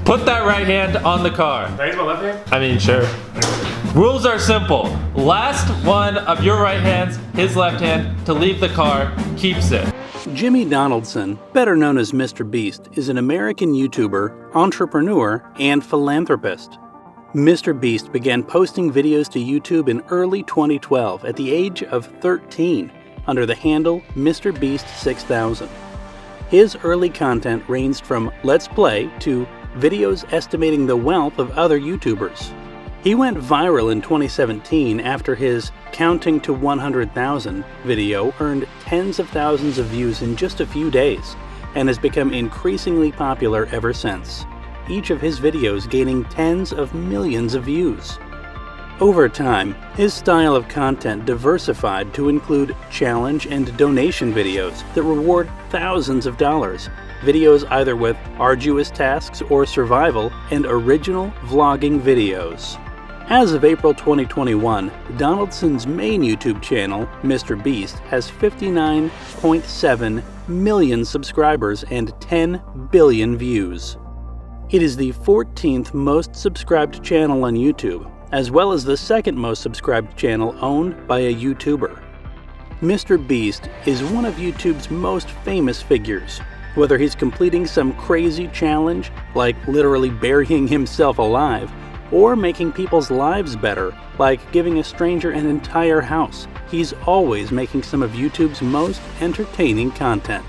Put that right hand on the car. Can I use my left hand? I mean, sure. Rules are simple. Last one of your right hands, his left hand, to leave the car, keeps it. Jimmy Donaldson, better known as MrBeast, is an American YouTuber, entrepreneur, and philanthropist. MrBeast began posting videos to YouTube in early 2012 at the age of 13 under the handle MrBeast6000. His early content ranged from Let's Play to videos estimating the wealth of other YouTubers. He went viral in 2017 after his Counting to 100,000 video earned tens of thousands of views in just a few days and has become increasingly popular ever since, each of his videos gaining tens of millions of views. Over time, his style of content diversified to include challenge and donation videos that reward thousands of dollars, videos either with arduous tasks or survival, and original vlogging videos. As of April 2021, Donaldson's main YouTube channel, MrBeast, has 59.7 million subscribers and 10 billion views. It is the 14th most subscribed channel on YouTube, as well as the second most subscribed channel owned by a YouTuber. MrBeast is one of YouTube's most famous figures. Whether he's completing some crazy challenge, like literally burying himself alive, or making people's lives better, like giving a stranger an entire house, he's always making some of YouTube's most entertaining content.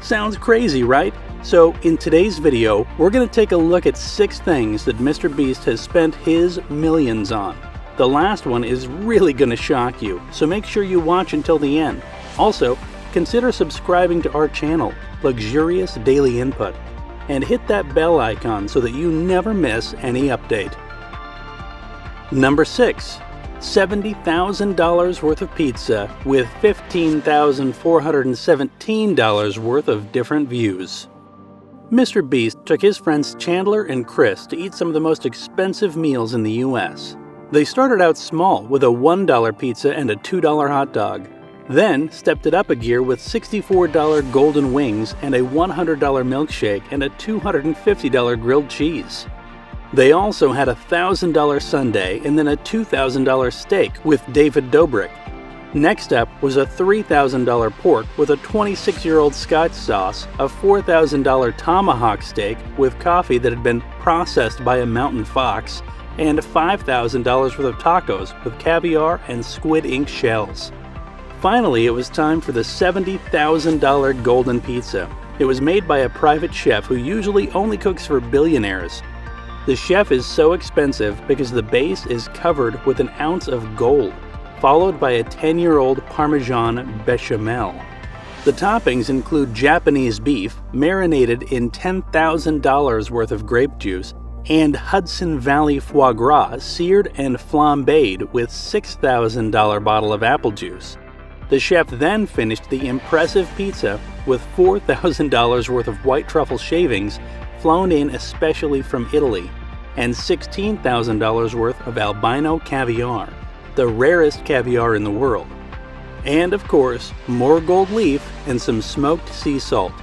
Sounds crazy, right? So in today's video, we're going to take a look at 6 things that MrBeast has spent his millions on. The last one is really going to shock you, so make sure you watch until the end. Also, consider subscribing to our channel, Luxuries Daily Input, and hit that bell icon so that you never miss any update. Number 6. $70,000 worth of pizza with $15,417 worth of different views. MrBeast took his friends Chandler and Chris to eat some of the most expensive meals in the US. They started out small with a $1 pizza and a $2 hot dog, then stepped it up a gear with $64 golden wings and a $100 milkshake and a $250 grilled cheese. They also had a $1,000 sundae and then a $2,000 steak with David Dobrik. Next up was a $3,000 pork with a 26-year-old Scotch sauce, a $4,000 tomahawk steak with coffee that had been processed by a mountain fox, and $5,000 worth of tacos with caviar and squid ink shells. Finally, it was time for the $70,000 golden pizza. It was made by a private chef who usually only cooks for billionaires. The chef is so expensive because the base is covered with an ounce of gold, followed by a 10-year-old Parmesan bechamel. The toppings include Japanese beef marinated in $10,000 worth of grape juice and Hudson Valley foie gras seared and flambéed with $6,000 bottle of apple juice. The chef then finished the impressive pizza with $4,000 worth of white truffle shavings flown in especially from Italy, and $16,000 worth of albino caviar, the rarest caviar in the world. And of course, more gold leaf and some smoked sea salt.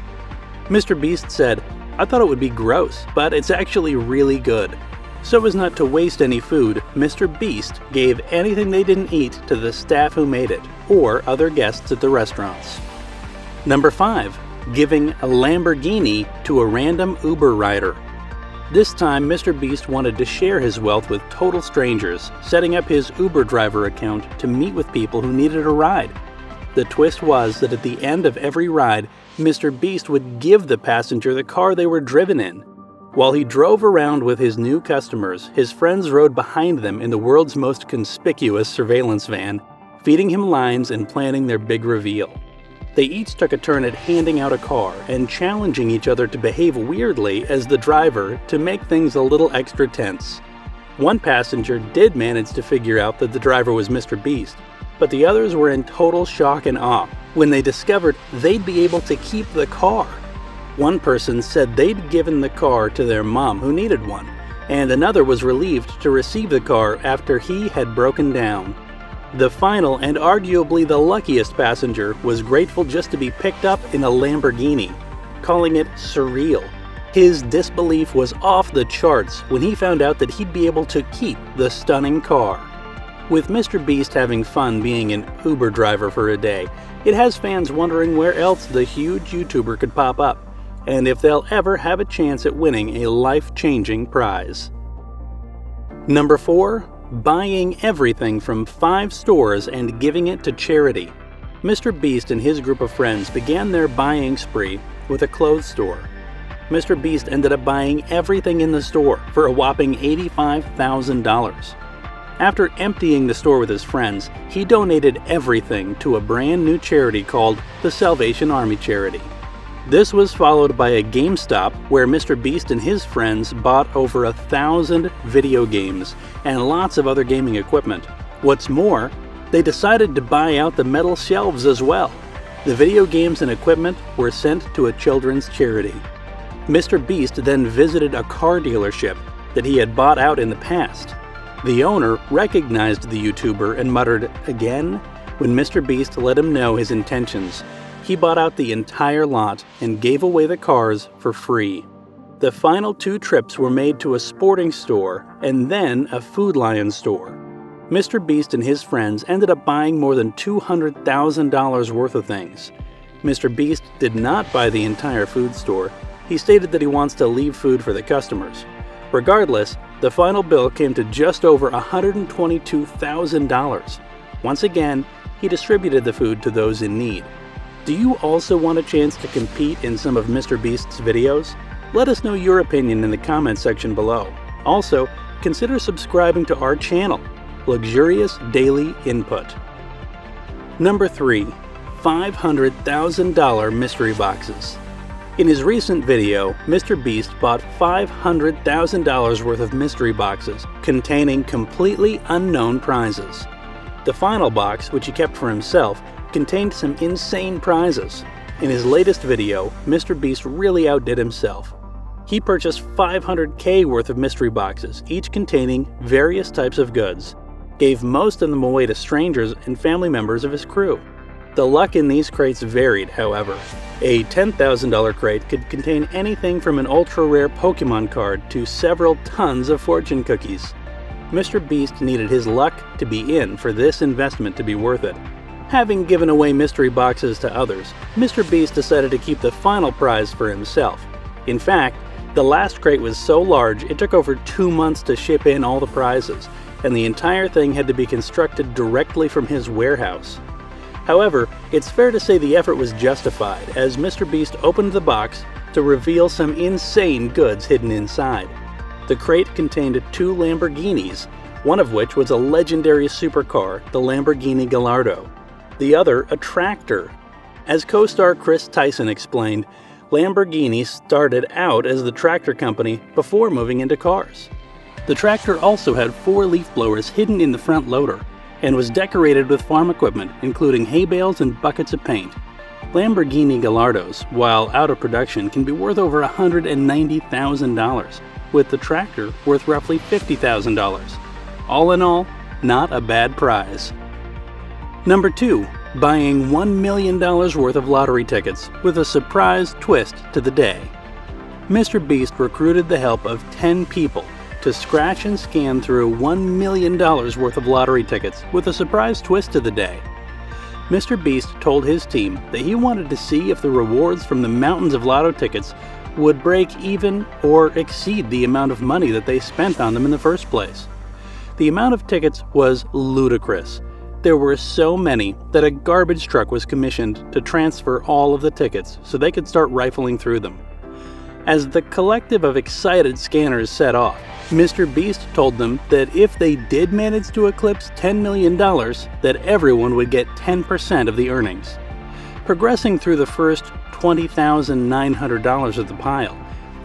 MrBeast said, "I thought it would be gross, but it's actually really good." So as not to waste any food, MrBeast gave anything they didn't eat to the staff who made it, or other guests at the restaurants. Number 5. Giving a Lamborghini to a random Uber rider. This time, MrBeast wanted to share his wealth with total strangers, setting up his Uber driver account to meet with people who needed a ride. The twist was that at the end of every ride, MrBeast would give the passenger the car they were driven in. While he drove around with his new customers, his friends rode behind them in the world's most conspicuous surveillance van, feeding him lines and planning their big reveal. They each took a turn at handing out a car and challenging each other to behave weirdly as the driver to make things a little extra tense. One passenger did manage to figure out that the driver was MrBeast, but the others were in total shock and awe when they discovered they'd be able to keep the car. One person said they'd given the car to their mom who needed one, and another was relieved to receive the car after he had broken down. The final and arguably the luckiest passenger was grateful just to be picked up in a Lamborghini, calling it surreal. His disbelief was off the charts when he found out that he'd be able to keep the stunning car. With MrBeast having fun being an Uber driver for a day, it has fans wondering where else the huge YouTuber could pop up, and if they'll ever have a chance at winning a life-changing prize. Number 4. Buying everything from 5 stores and giving it to charity. MrBeast and his group of friends began their buying spree with a clothes store. MrBeast ended up buying everything in the store for a whopping $85,000. After emptying the store with his friends, he donated everything to a brand new charity called the Salvation Army Charity. This was followed by a GameStop where MrBeast and his friends bought over 1,000 video games and lots of other gaming equipment. What's more, they decided to buy out the metal shelves as well. The video games and equipment were sent to a children's charity. MrBeast then visited a car dealership that he had bought out in the past. The owner recognized the YouTuber and muttered, "Again?" When MrBeast let him know his intentions, he bought out the entire lot and gave away the cars for free. The final 2 trips were made to a sporting store and then a Food Lion store. MrBeast and his friends ended up buying more than $200,000 worth of things. MrBeast did not buy the entire food store. He stated that he wants to leave food for the customers. Regardless, the final bill came to just over $122,000. Once again, he distributed the food to those in need. Do you also want a chance to compete in some of MrBeast's videos? Let us know your opinion in the comments section below. Also, consider subscribing to our channel, Luxuries Daily Input. Number 3. $500,000 mystery boxes. In his recent video, MrBeast bought $500,000 worth of mystery boxes containing completely unknown prizes. The final box, which he kept for himself, contained some insane prizes. In his latest video, MrBeast really outdid himself. He purchased $500K worth of mystery boxes, each containing various types of goods, gave most of them away to strangers and family members of his crew. The luck in these crates varied, however. A $10,000 crate could contain anything from an ultra-rare Pokemon card to several tons of fortune cookies. MrBeast needed his luck to be in for this investment to be worth it. Having given away mystery boxes to others, MrBeast decided to keep the final prize for himself. In fact, the last crate was so large it took over 2 months to ship in all the prizes, and the entire thing had to be constructed directly from his warehouse. However, it's fair to say the effort was justified as MrBeast opened the box to reveal some insane goods hidden inside. The crate contained 2 Lamborghinis, one of which was a legendary supercar, the Lamborghini Gallardo. The other, a tractor. As co-star Chris Tyson explained, Lamborghini started out as the tractor company before moving into cars. The tractor also had 4 leaf blowers hidden in the front loader, and was decorated with farm equipment, including hay bales and buckets of paint. Lamborghini Gallardos, while out of production, can be worth over $190,000, with the tractor worth roughly $50,000. All in all, not a bad prize. Number 2. Buying $1 million worth of lottery tickets with a surprise twist to the day. MrBeast recruited the help of 10 people to scratch and scan through $1 million worth of lottery tickets with a surprise twist to the day. MrBeast told his team that he wanted to see if the rewards from the mountains of lotto tickets would break even or exceed the amount of money that they spent on them in the first place. The amount of tickets was ludicrous. There were so many that a garbage truck was commissioned to transfer all of the tickets so they could start rifling through them. As the collective of excited scanners set off, MrBeast told them that if they did manage to eclipse $10 million, that everyone would get 10% of the earnings. Progressing through the first $20,900 of the pile,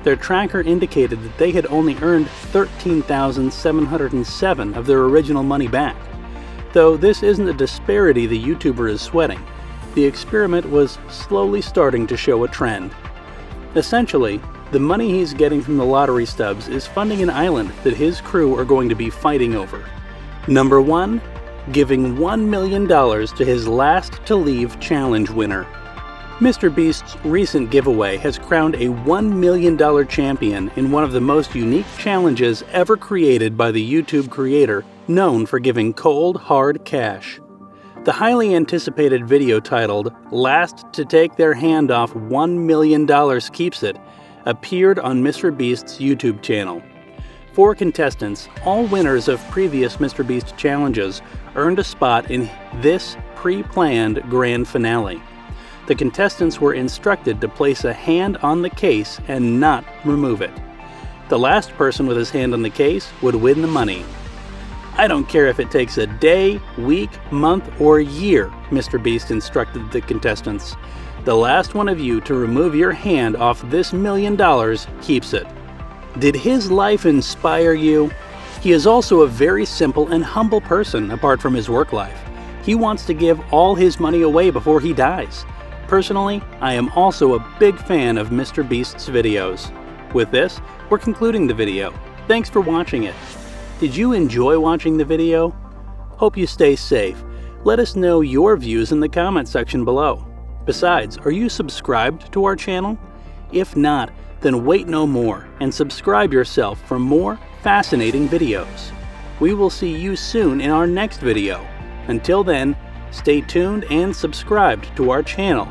their tracker indicated that they had only earned $13,707 of their original money back. Though this isn't a disparity the YouTuber is sweating, the experiment was slowly starting to show a trend. Essentially, the money he's getting from the lottery stubs is funding an island that his crew are going to be fighting over. Number 1. Giving $1 million to his last to leave challenge winner. MrBeast's recent giveaway has crowned a $1 million champion in one of the most unique challenges ever created by the YouTube creator, known for giving cold, hard cash. The highly anticipated video titled "Last to Take Their Hand Off $1 Million Keeps It" appeared on MrBeast's YouTube channel. 4 contestants, all winners of previous MrBeast challenges, earned a spot in this pre-planned grand finale. The contestants were instructed to place a hand on the case and not remove it. The last person with his hand on the case would win the money. "I don't care if it takes a day, week, month, or year," MrBeast instructed the contestants. "The last one of you to remove your hand off this $1 million keeps it." Did his life inspire you? He is also a very simple and humble person apart from his work life. He wants to give all his money away before he dies. Personally, I am also a big fan of MrBeast's videos. With this, we're concluding the video. Thanks for watching it. Did you enjoy watching the video? Hope you stay safe. Let us know your views in the comment section below. Besides, are you subscribed to our channel? If not, then wait no more and subscribe yourself for more fascinating videos. We will see you soon in our next video. Until then, stay tuned and subscribed to our channel